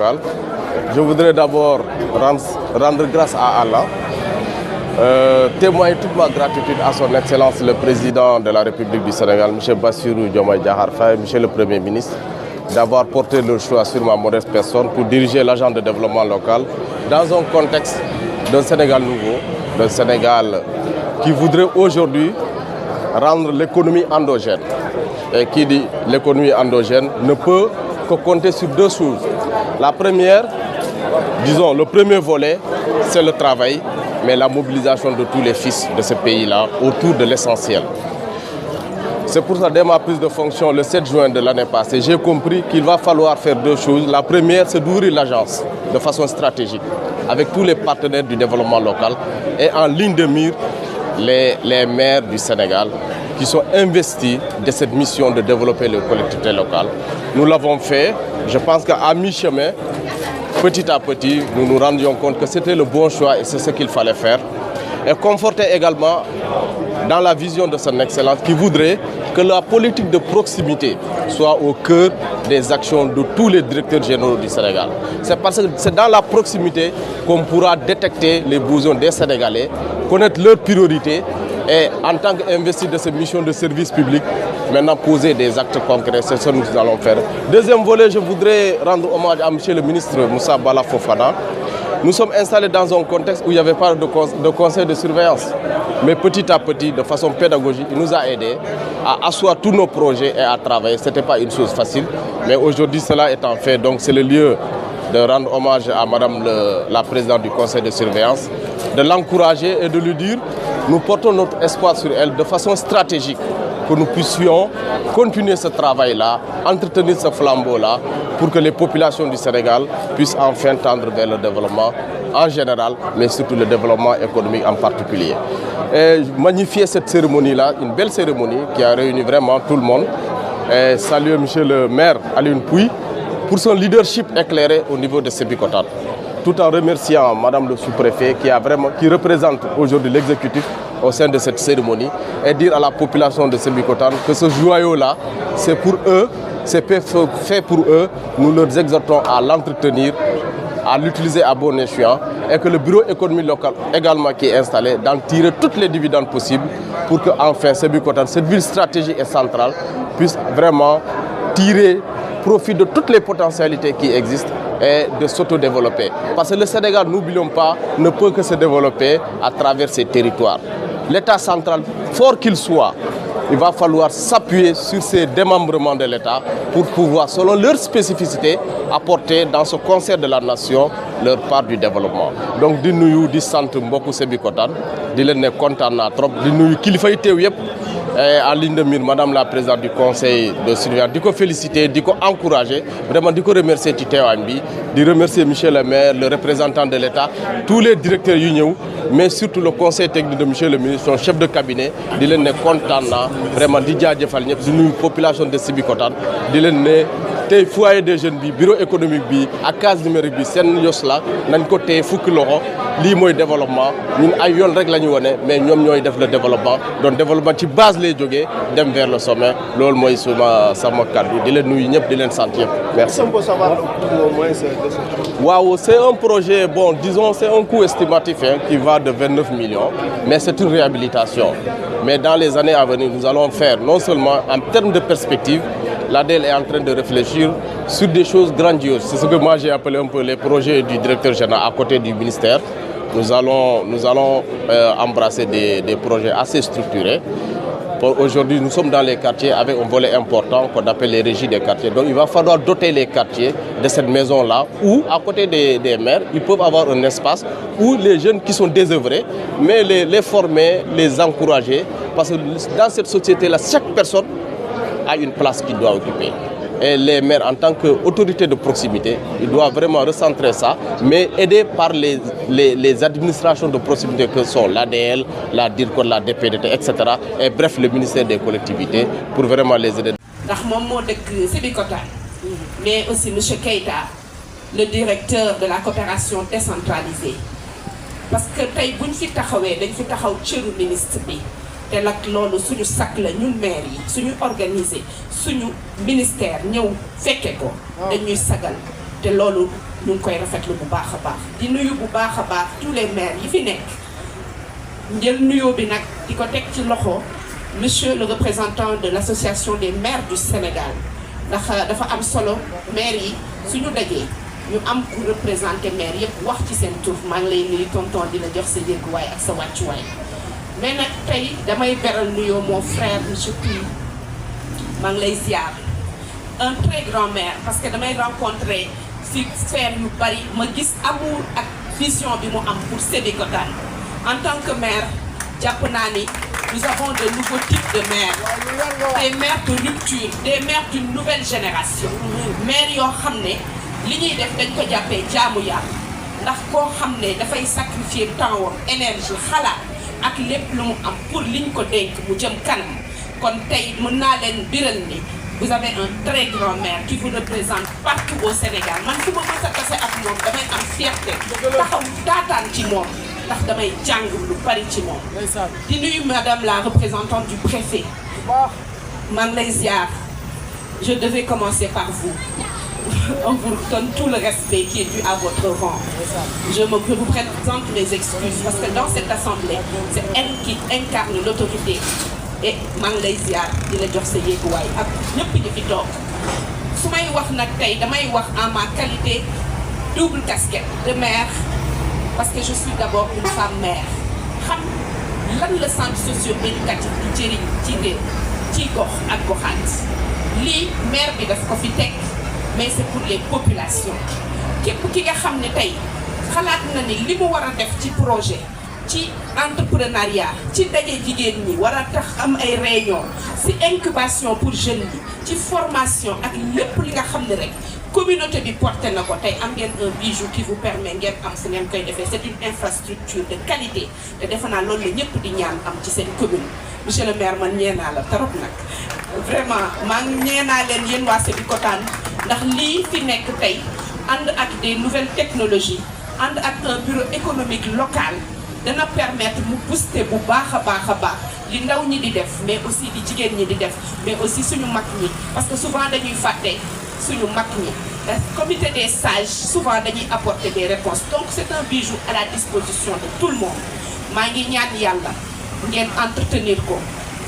local. Je voudrais d'abord rendre grâce à Allah, témoigner toute ma gratitude à son Excellence le Président de la République du Sénégal, M. Bassirou Diomaye Diakhar Faye, M. le Premier ministre, d'avoir porté le choix sur ma modeste personne pour diriger l'agent de développement local dans un contexte d'un Sénégal nouveau, d'un Sénégal qui voudrait aujourd'hui rendre l'économie endogène. Et qui dit l'économie endogène ne peut que compter sur deux choses. La première, disons, le premier volet, c'est le travail, mais la mobilisation de tous les fils de ce pays-là autour de l'essentiel. C'est pour ça, dès ma prise de fonction le 7 juin de l'année passée, j'ai compris qu'il va falloir faire deux choses. La première, c'est d'ouvrir l'agence de façon stratégique avec tous les partenaires du développement local et en ligne de mire les maires du Sénégal qui sont investis de cette mission de développer les collectivités locales. Nous l'avons fait, je pense qu'à mi-chemin, petit à petit, nous nous rendions compte que c'était le bon choix et c'est ce qu'il fallait faire. Et conforter également dans la vision de son Excellence qui voudrait que la politique de proximité soit au cœur des actions de tous les directeurs généraux du Sénégal. C'est parce que c'est dans la proximité qu'on pourra détecter les besoins des Sénégalais, connaître leurs priorités et en tant qu'investi de ces missions de service public, maintenant poser des actes concrets, c'est ce que nous allons faire. Deuxième volet, je voudrais rendre hommage à M. le ministre Moussa Bala Fofana. Nous sommes installés dans un contexte où il n'y avait pas de conseil de surveillance. Mais petit à petit, de façon pédagogique, il nous a aidés à asseoir tous nos projets et à travailler. Ce n'était pas une chose facile, mais aujourd'hui cela étant fait, donc c'est le lieu de rendre hommage à Madame la Présidente du Conseil de surveillance, de l'encourager et de lui dire nous portons notre espoir sur elle de façon stratégique pour que nous puissions continuer ce travail-là, entretenir ce flambeau-là pour que les populations du Sénégal puissent enfin tendre vers le développement en général, mais surtout le développement économique en particulier. Et magnifier cette cérémonie-là, une belle cérémonie qui a réuni vraiment tout le monde. Et saluer M. le maire Alioune Pouy pour son leadership éclairé au niveau de Sébikotane, tout en remerciant Madame le sous-préfet qui représente aujourd'hui l'exécutif au sein de cette cérémonie et dire à la population de Sébikotane que ce joyau-là, c'est pour eux, c'est fait pour eux. Nous leur exhortons à l'entretenir, à l'utiliser à bon escient et que le bureau économique local également qui est installé, d'en tirer toutes les dividendes possibles pour que enfin Sébikotane, cette ville stratégique et centrale, puisse vraiment tirer profit de toutes les potentialités qui existent et de s'autodévelopper. Parce que le Sénégal, n'oublions pas, ne peut que se développer à travers ses territoires. L'État central, fort qu'il soit, il va falloir s'appuyer sur ces démembrements de l'État pour pouvoir, selon leurs spécificités, apporter dans ce concert de la nation leur part du développement. Donc, di nuyu di sant mbokku Sébikotane di leen ne kontaan naa trop di nuyu kilifa yi teew yëpp en ligne de mire Madame la Présidente du Conseil de surveillance di ko féliciter, di ko encourager, vraiment di ko remercier ci teewaay bi, di remercier Monsieur le maire, le représentant de l'État, tous les directeurs yu ñëw, mais surtout le conseil technique de Monsieur le ministre, son chef de cabinet, di leen ne kontaan naa vraiment di jaajëfal ñëpp di nuyu population de Sébikotane di leen ne tey foyer des jeunes bi bureau économique bi ak case numérique bi seen yos la nañ ko tey fukki loxo lii mooy développement ñun ay yoon rek la ñu wone mais ñoom ñooy def le développement donc développement ci base lay jógee dem vers le sommet loolu mooy sama kàddu di leen nuyu ñëpp di leen sant yëpp merci. Waaw, c'est un projet, bon disons c'est un coût estimatif qui va de 29 millions, mais c'est une réhabilitation. Mais dans les années à venir, nous allons faire non seulement en termes de perspective, l'ADEL est en train de réfléchir sur des choses grandioses. C'est ce que moi j'ai appelé un peu les projets du directeur général à côté du ministère. Nous allons embrasser des projets assez structurés. Aujourd'hui, nous sommes dans les quartiers avec un volet important qu'on appelle les régies des quartiers. Donc, il va falloir doter les quartiers de cette maison-là où, à côté des maires, ils peuvent avoir un espace où les jeunes qui sont désœuvrés, mais les former, les encourager. Parce que dans cette société-là, chaque personne a une place qu'il doit occuper. Et les maires, en tant qu'autorité de proximité, ils doivent vraiment recentrer ça, mais aidés par les administrations de proximité que sont l'ADL, la DIRCO, la DPDT, etc. Et bref, le ministère des collectivités, pour vraiment les aider. Mais aussi M. Keïta, le directeur de la coopération décentralisée. Parce que tay buñ fi taxawé dañ fi taxaw ciiru ministre bi té lak lolu suñu sak la ñun maire yi suñu organiser suñu ministère ñew féké ko dañuy sagal té lolu ñu ngi koy rafetlu bu baax a baax di nuyu bu baax a baax tous les maires yi fi nekk njël nuyoo bi nag di ko teg ci loxo monsieur le représentant de l'association des maires du Sénégal ndax dafa am solo maires yi suñu dajee ñu am ku représenté maire yëpp wax ci seen tur maa ngi lay nuyu tonton di la jox sa yëguwaay ak sa wàccuwaay mais nag tey damay beral nuyoo mon frère monsieur Puy maa ngi lay ziar un très grand maire parce que damay rencontrer ci sphère yu bari ma gis amour ak vision bi mu am pour Sébikotane en tant que maire jàpp naa ni nous avons de nouveaux types de maires des maires de rupture des maires d'une nouvelle génération maires yoo xam ne li ñuy def dañ ko jàppee jaamu yàlla ndax koo xam ne dafay sacrifier temps wam énergie xalaat ak lépp lu mu am pour liñ ko dénk mu jëm kanam kon tey mën naa leen biral ni vous avez un très grand maire qui vous représente partout au Sénégal man fu ma mës a tase ak moom damay am fierté taxaw taataan ci moom ndax damay jàng lu bari ci moom di nuyu madame la représentante du préfet maa ngi lay ziar je devais commencer par vous on vous donne tout le respect qui est dû à votre rang. Je vous présente mes excuses parce que dans cette assemblée, c'est elle qui incarne l'autorité. Et maa ngi lay ziar di la jox sa yéeguwaay ak ñëpp ñi fi toog su may wax nag tey damay wax en ma qualité double casquette de mère parce que je suis d'abord une femme mère xam lan la centre socio-éducatif di jëriñ ci réew ci gox ak goxaat lii maire bi daf ko fi teg mais c'est pour les populations képp ki nga xam ne tey xalaat na ni li mu war a def ci projet ci entrepreneuriat ci daje jigéen ñi war a tax am ay réunion ci incubation pour jeunes yi ci formation ak lépp li nga xam ne rek communauté bi porté na ko tey am ngeen un bijou qui vous permet ngeen am fu ngeen koy defee c'est une infrastructure de qualité te defe naa loolu la ñëpp di ñaan am ci seen commune monsieur le maire man ñeenaa la trop nag vraiment maa ngi ñeenaa leen yéen waa Sébikotane ndax lii fi nekk tey ànd ak des nouvelles technologies ànd ak un bureau économique local dana permettre mu booster bu baax a baax li ndaw ñi di def mais aussi di jigéen ñi di def mais aussi suñu mag ñi parce que souvent dañuy fàtte suñu mag ñi comité des sages souvent dañuy apporter des réponses donc c'est un bijou à la disposition de tout le monde maa ngi ñaan yàlla ngeen entretenir ko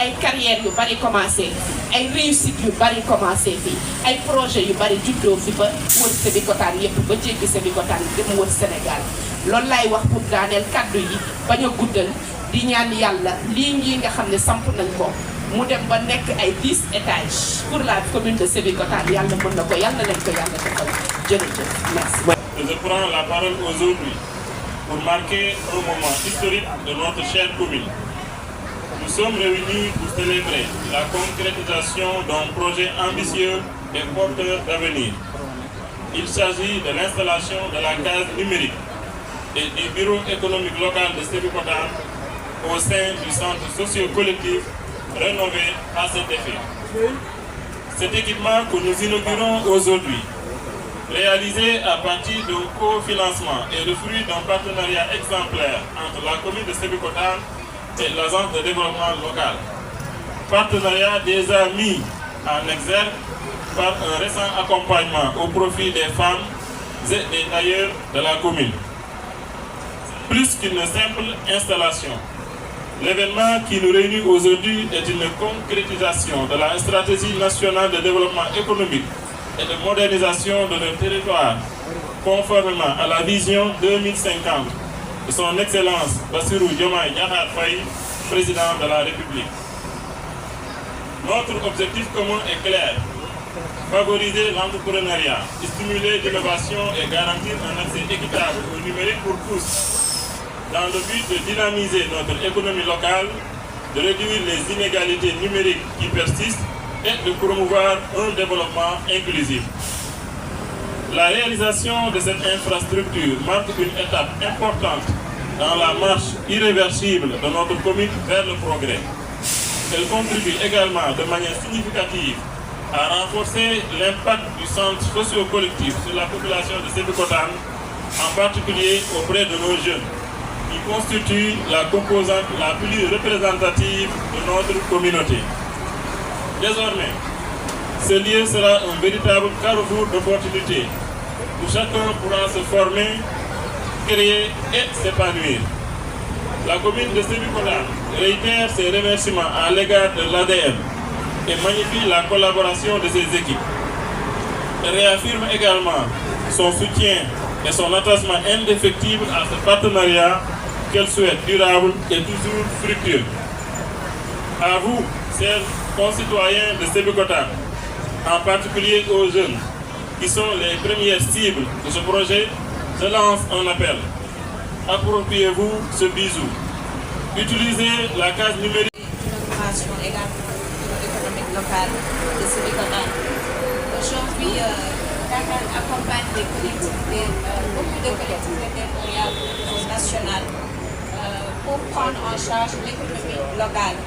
ay carrières yu bari commencé ay réussite yu bari commencé fii ay projets yu bari juddoo fi ba wër Sébikotane yépp ba jéggi Sébikotane dem wër Sénégal loolu laay wax pour daaneel kaddu yi bañ a guddal di ñaan yàlla lii ngi nga xam ne samp nañ ko mu dem ba nekk ay 10 étages pour la commune de Sébikotane yàlla mën na ko yàlla leen ko yàlla defal jërëjëf merci. Je prends la parole aujourd'hui pour marquer un moment historique de notre chère commune. Nous sommes réunis pour célébrer la concrétisation d'un projet ambitieux et porteur d'avenir. Il s'agit de l'installation de la case numérique et du bureau économique local de Sébikotane au sein du centre socio-collectif rénové à cet effet. Cet équipement que nous inaugurons aujourd'hui, réalisé à partir d'un cofinancement et le fruit d'un partenariat exemplaire entre la commune de Sébikotane et l'agence de développement local. Partenariat déjà mis en exergue par un récent accompagnement au profit des femmes et des tailleurs de la commune. Plus qu'une simple installation, l'événement qui nous réunit aujourd'hui est une concrétisation de la stratégie nationale de développement économique et de modernisation de nos territoires, conformément à la vision 2050 de son Excellence Bassirou Diomaye Diakhar Faye, président de la République. Notre objectif commun est clair: favoriser l'entrepreneuriat, stimuler l'innovation et garantir un accès équitable au numérique pour tous, dans le but de dynamiser notre économie locale, de réduire les inégalités numériques qui persistent et de promouvoir un développement inclusif. La réalisation de cette infrastructure marque une étape importante dans la marche irréversible de notre commune vers le progrès. Elle contribue également de manière significative à renforcer l'impact du centre socio-collectif sur la population de Sébikotane, en particulier auprès de nos jeunes, qui constituent la composante la plus représentative de notre communauté. Désormais, ce lieu sera un véritable carrefour d'opportunités où chacun pourra se former, créer et s'épanouir. La commune de Sébikotane réitère ses remerciements à l'égard de l'ADM et magnifie la collaboration de ses équipes. Elle réaffirme également son soutien et son attachement indéfectible à ce partenariat qu'elle souhaite durable et toujours fructueux. À vous, chers concitoyens de Sébikotane, en particulier aux jeunes, qui sont les premières cibles de ce projet, je lance un appel. Appropriez-vous ce bisou. Utilisez la case numérique. L'innovation économique locale de Sébikotane. Aujourd'hui, Dakar accompagne des collectivités, beaucoup de collectivités territoriales nationales pour prendre en charge l'économie locale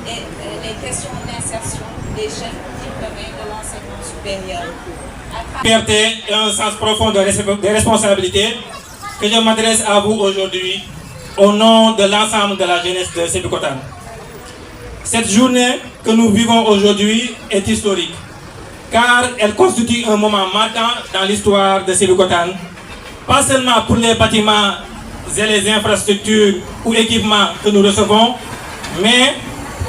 et les questions d'insertion des jeunes diplômés de l'enseignement supérieur. Fierté et un sens profond de responsabilité que je m'adresse à vous aujourd'hui au nom de l'ensemble de la jeunesse de Sébikotane. Cette journée que nous vivons aujourd'hui est historique car elle constitue un moment marquant dans l'histoire de Sébikotane, pas seulement pour les bâtiments et les infrastructures ou équipements que nous recevons, mais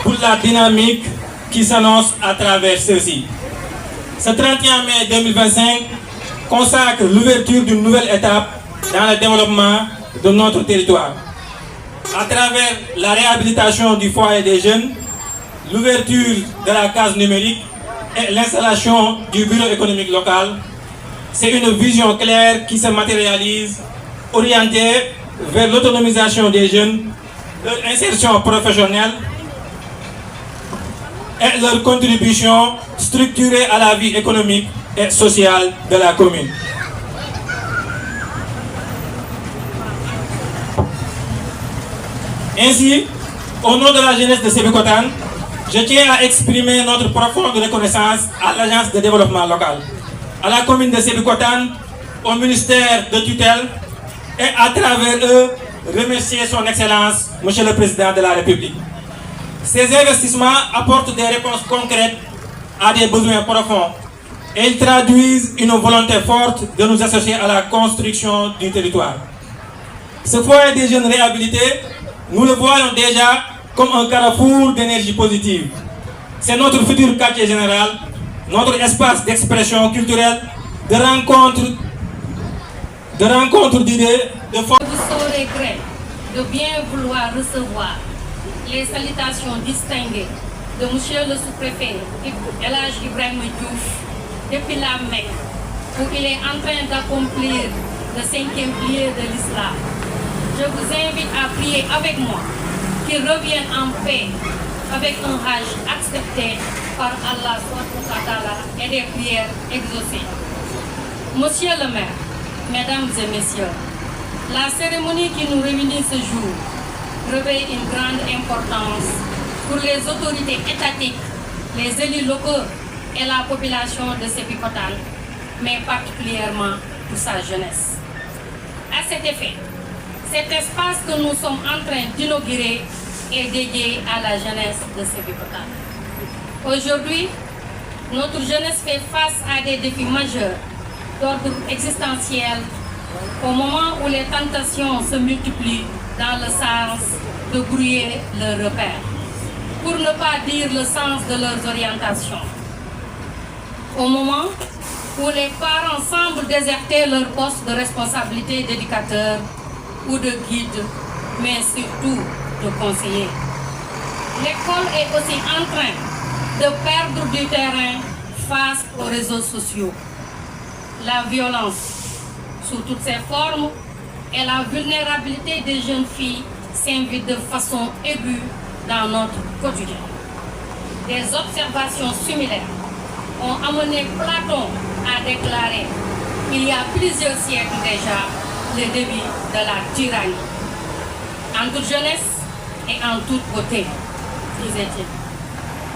pour la dynamique qui s'annonce à travers ceux-ci. Ce 31 mai 2025 consacre l'ouverture d'une nouvelle étape dans le développement de notre territoire. À travers la réhabilitation du foyer des jeunes, l'ouverture de la case numérique et l'installation du bureau économique local, c'est une vision claire qui se matérialise, orientée vers l'autonomisation des jeunes, leur insertion professionnelle et leur contribution structurée à la vie économique et sociale de la commune. Ainsi, au nom de la jeunesse de Sébikotane, je tiens à exprimer notre profonde reconnaissance à l'Agence de développement local, à la commune de Sébikotane, au ministère de tutelle et à travers eux, remercier son Excellence, Monsieur le Président de la République. Ces investissements apportent des réponses concrètes à des besoins profonds et ils traduisent une volonté forte de nous associer à la construction du territoire. Ce foyer des jeunes réhabilités, nous le voyons déjà comme un carrefour d'énergie positive. C'est notre futur quartier général, notre espace d'expression culturelle, de rencontre d'idées, de force. Vous saurez gré de bien vouloir recevoir les salutations distinguées de Monsieur le sous-préfet El Hadj Ibrahima Diouf depuis la Mecque, où il est en train d'accomplir le 5e pilier de l'islam. Je vous invite à prier avec moi qu'il revienne en paix avec un hajj accepté par Allah et des prières exaucées. Monsieur le maire, mesdames et messieurs, la cérémonie qui nous réunit ce jour revêt une grande importance pour les autorités étatiques, les élus locaux et la population de Sébikotane, mais particulièrement pour sa jeunesse. À cet effet, cet espace que nous sommes en train d'inaugurer est dédié à la jeunesse de Sébikotane. Aujourd'hui, notre jeunesse fait face à des défis majeurs d'ordre existentiel au moment où les tentations se multiplient dans le sens de brouiller leurs repères, pour ne pas dire le sens de leurs orientations. Au moment où les parents semblent déserter leur poste de responsabilité d'éducateur ou de guide, mais surtout de conseiller. L'école est aussi en train de perdre du terrain face aux réseaux sociaux. La violence, sous toutes ses formes, et la vulnérabilité des jeunes filles s'invitent de façon aiguë dans notre quotidien. Des observations similaires ont amené Platon à déclarer, il y a plusieurs siècles déjà, le début de la tyrannie. En toute jeunesse et en toute beauté, disait-il.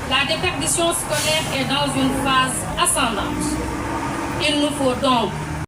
La déperdition scolaire est dans une phase ascendante. Il nous faut donc